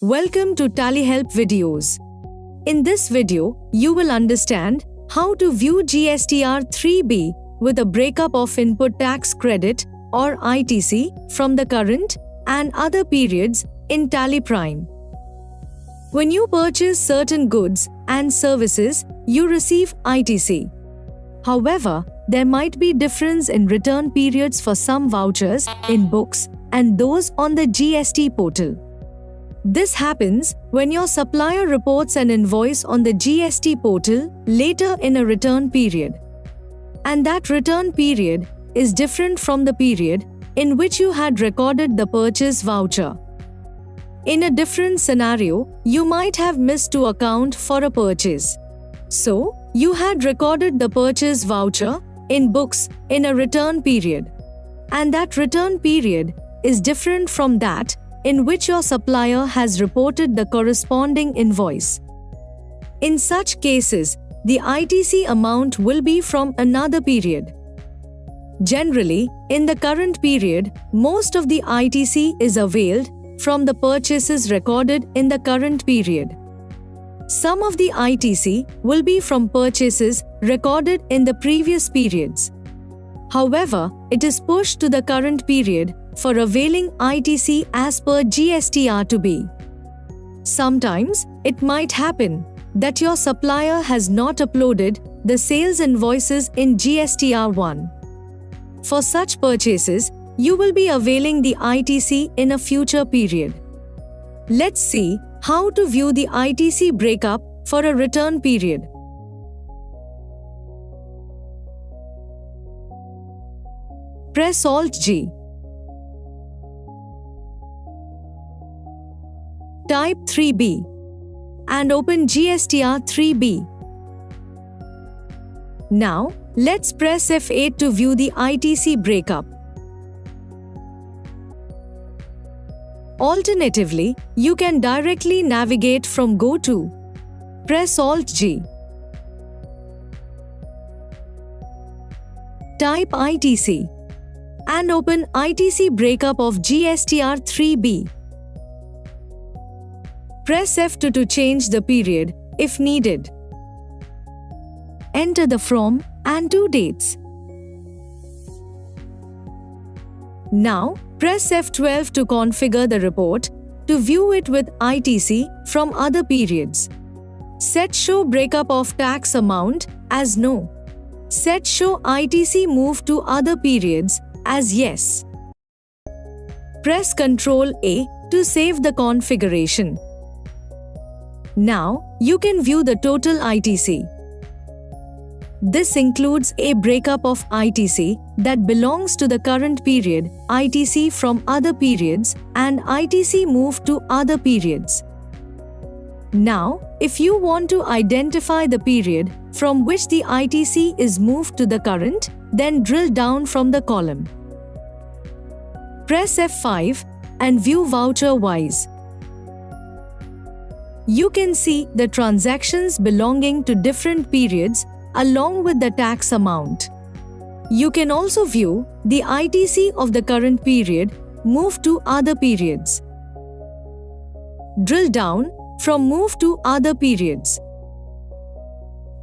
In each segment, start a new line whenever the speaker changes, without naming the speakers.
Welcome to Tally Help videos. In this video, you will understand how to view GSTR 3B with a breakup of input tax credit or ITC from the current and other periods in Tally Prime. When you purchase certain goods and services, you receive ITC. However, there might be difference in return periods for some vouchers in books and those on the GST portal. This happens when your supplier reports an invoice on the GST portal later in a return period. And that return period is different from the period in which you had recorded the purchase voucher. In a different scenario, you might have missed to account for a purchase. So, you had recorded the purchase voucher in books in a return period. And that return period is different from that in which your supplier has reported the corresponding invoice. In such cases, the ITC amount will be from another period. Generally, in the current period, most of the ITC is availed from the purchases recorded in the current period. Some of the ITC will be from purchases recorded in the previous periods. However, it is pushed to the current period for availing ITC as per GSTR to be. Sometimes, it might happen that your supplier has not uploaded the sales invoices in GSTR 1. For such purchases, you will be availing the ITC in a future period. Let's see how to view the ITC breakup for a return period. Press Alt-G. Type 3B and open GSTR 3B. Now, let's press F8 to view the ITC breakup. Alternatively, you can directly navigate from Go to. Press Alt-G. Type ITC and open ITC breakup of GSTR 3B. Press F2 to change the period if needed. Enter the from and to dates. Now, press F12 to configure the report to view it with ITC from other periods. Set Show Breakup of Tax Amount as No. Set Show ITC Move to Other Periods as Yes. Press Ctrl A to save the configuration. Now, you can view the total ITC. This includes a breakup of ITC that belongs to the current period, ITC from other periods, and ITC moved to other periods. Now, if you want to identify the period from which the ITC is moved to the current, then drill down from the column. Press F5 and view voucher-wise. You can see the transactions belonging to different periods along with the tax amount. You can also view the ITC of the current period moved to other periods. Drill down from Move to Other Periods.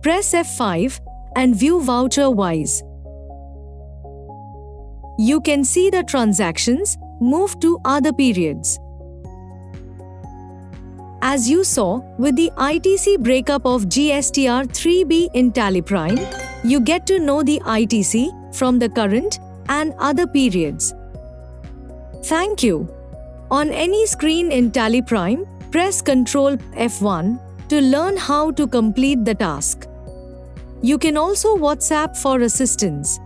Press F5 and view voucher-wise. You can see the transactions moved to other periods. As you saw with the ITC breakup of GSTR 3B in Tally Prime, you get to know the ITC from the current and other periods. Thank you. On any screen in Tally Prime, press Ctrl F1 to learn how to complete the task. You can also WhatsApp for assistance.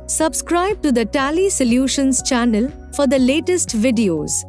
Subscribe to the Tally Solutions channel for the latest videos.